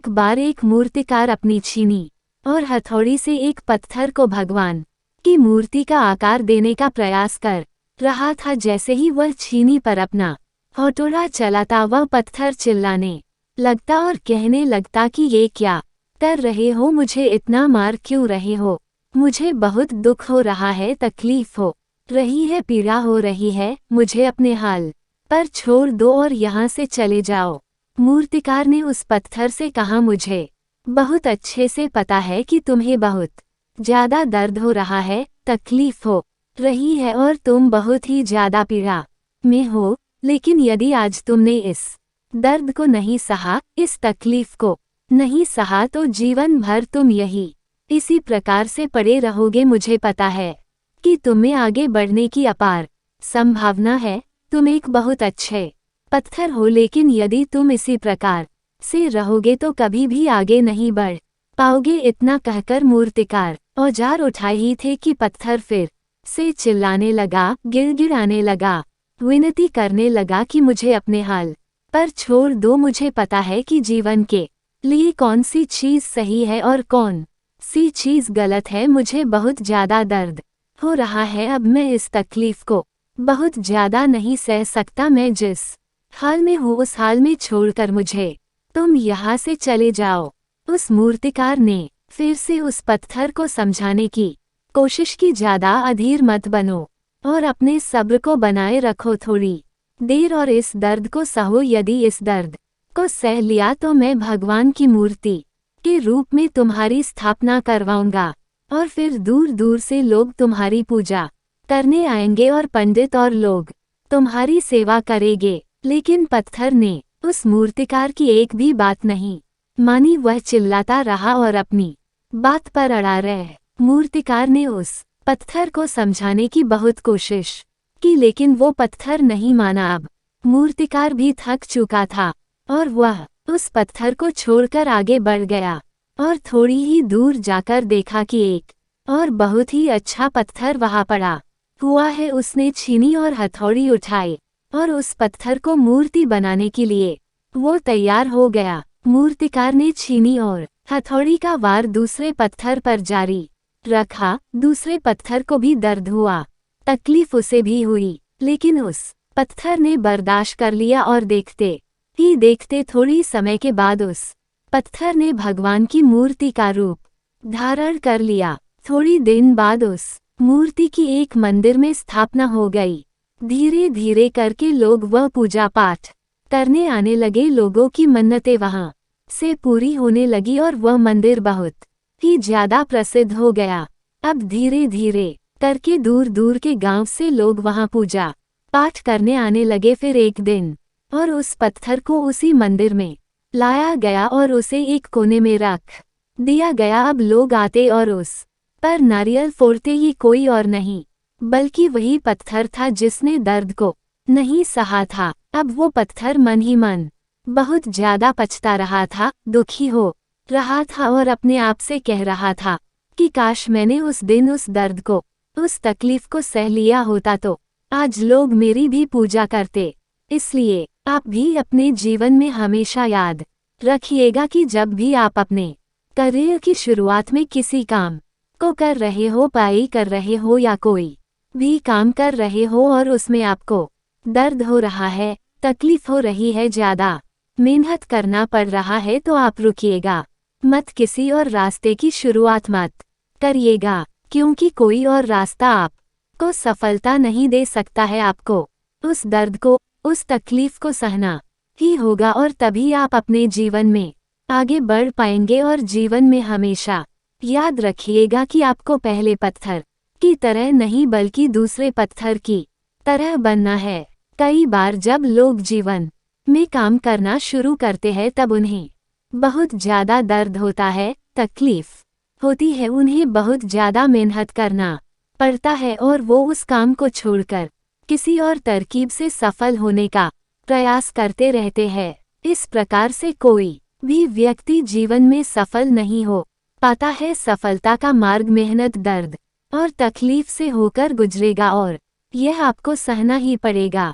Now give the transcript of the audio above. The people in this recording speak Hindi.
एक बार एक मूर्तिकार अपनी छीनी और हथौड़ी से एक पत्थर को भगवान की मूर्ति का आकार देने का प्रयास कर रहा था। जैसे ही वह छीनी पर अपना हथौड़ा चलाता, वह पत्थर चिल्लाने लगता और कहने लगता कि ये क्या कर रहे हो, मुझे इतना मार क्यों रहे हो, मुझे बहुत दुख हो रहा है, तकलीफ हो रही है, पीड़ा हो रही है, मुझे अपने हाल पर छोड़ दो और यहाँ से चले जाओ। मूर्तिकार ने उस पत्थर से कहा, मुझे बहुत अच्छे से पता है कि तुम्हें बहुत ज्यादा दर्द हो रहा है, तकलीफ हो रही है और तुम बहुत ही ज्यादा पीड़ा में हो, लेकिन यदि आज तुमने इस दर्द को नहीं सहा, इस तकलीफ को नहीं सहा, तो जीवन भर तुम इसी प्रकार से पड़े रहोगे। मुझे पता है कि तुम्हें आगे बढ़ने की अपार संभावना है, तुम एक बहुत अच्छे पत्थर हो, लेकिन यदि तुम इसी प्रकार से रहोगे तो कभी भी आगे नहीं बढ़ पाओगे। इतना कहकर मूर्तिकार औजार उठाए ही थे कि पत्थर फिर से चिल्लाने लगा, गिड़गिड़ाने लगा, विनती करने लगा कि मुझे अपने हाल पर छोड़ दो। मुझे पता है कि जीवन के लिए कौन सी चीज सही है और कौन सी चीज गलत है। मुझे बहुत ज्यादा दर्द हो रहा है, अब मैं इस तकलीफ को बहुत ज्यादा नहीं सह सकता। मैं जिस हाल में हूँ उस हाल में छोड़कर मुझे तुम यहाँ से चले जाओ। उस मूर्तिकार ने फिर से उस पत्थर को समझाने की कोशिश की, ज्यादा अधीर मत बनो और अपने सब्र को बनाए रखो थोड़ी देर और इस दर्द को सहो। यदि इस दर्द को सह लिया तो मैं भगवान की मूर्ति के रूप में तुम्हारी स्थापना करवाऊंगा और फिर दूर दूर से लोग तुम्हारी पूजा करने आएंगे और पंडित और लोग तुम्हारी सेवा करेंगे। लेकिन पत्थर ने उस मूर्तिकार की एक भी बात नहीं मानी, वह चिल्लाता रहा और अपनी बात पर अड़ा रहे। मूर्तिकार ने उस पत्थर को समझाने की बहुत कोशिश की, लेकिन वो पत्थर नहीं माना। अब मूर्तिकार भी थक चुका था और वह उस पत्थर को छोड़कर आगे बढ़ गया और थोड़ी ही दूर जाकर देखा कि एक और बहुत ही अच्छा पत्थर वहां पड़ा हुआ है। उसने छीनी और हथौड़ी उठाई और उस पत्थर को मूर्ति बनाने के लिए वो तैयार हो गया। मूर्तिकार ने छीनी और हथौड़ी का वार दूसरे पत्थर पर जारी रखा। दूसरे पत्थर को भी दर्द हुआ, तकलीफ उसे भी हुई, लेकिन उस पत्थर ने बर्दाश्त कर लिया और देखते ही देखते थोड़ी समय के बाद उस पत्थर ने भगवान की मूर्ति का रूप धारण कर लिया। थोड़ी दिन बाद उस मूर्ति की एक मंदिर में स्थापना हो गई। धीरे धीरे करके लोग वह पूजा पाठ करने आने लगे। लोगों की मन्नतें वहां से पूरी होने लगी और वह मंदिर बहुत ही ज्यादा प्रसिद्ध हो गया। अब धीरे धीरे करके दूर दूर के गांव से लोग वहां पूजा पाठ करने आने लगे। फिर एक दिन और उस पत्थर को उसी मंदिर में लाया गया और उसे एक कोने में रख दिया गया। अब लोग आते और उस पर नारियल फोड़ते, ही कोई और नहीं बल्कि वही पत्थर था जिसने दर्द को नहीं सहा था। अब वो पत्थर मन ही मन बहुत ज्यादा पछता रहा था, दुखी हो रहा था और अपने आप से कह रहा था कि काश मैंने उस दिन उस दर्द को, उस तकलीफ को सह लिया होता तो आज लोग मेरी भी पूजा करते। इसलिए आप भी अपने जीवन में हमेशा याद रखिएगा कि जब भी आप अपने करियर की शुरुआत में किसी काम को कर रहे हो, पढ़ाई कर रहे हो या कोई भी काम कर रहे हो और उसमें आपको दर्द हो रहा है, तकलीफ हो रही है, ज्यादा मेहनत करना पड़ रहा है, तो आप रुकिएगा मत, किसी और रास्ते की शुरुआत मत करिएगा, क्योंकि कोई और रास्ता आपको सफलता नहीं दे सकता है। आपको उस दर्द को, उस तकलीफ को सहना ही होगा और तभी आप अपने जीवन में आगे बढ़ पाएंगे। और जीवन में हमेशा याद रखिएगा कि आपको पहले पत्थर की तरह नहीं बल्कि दूसरे पत्थर की तरह बनना है। कई बार जब लोग जीवन में काम करना शुरू करते हैं तब उन्हें बहुत ज्यादा दर्द होता है, तकलीफ होती है, उन्हें बहुत ज्यादा मेहनत करना पड़ता है और वो उस काम को छोड़कर किसी और तरकीब से सफल होने का प्रयास करते रहते हैं। इस प्रकार से कोई भी व्यक्ति जीवन में सफल नहीं हो पाता है। सफलता का मार्ग मेहनत, दर्द और तकलीफ से होकर गुजरेगा और यह आपको सहना ही पड़ेगा।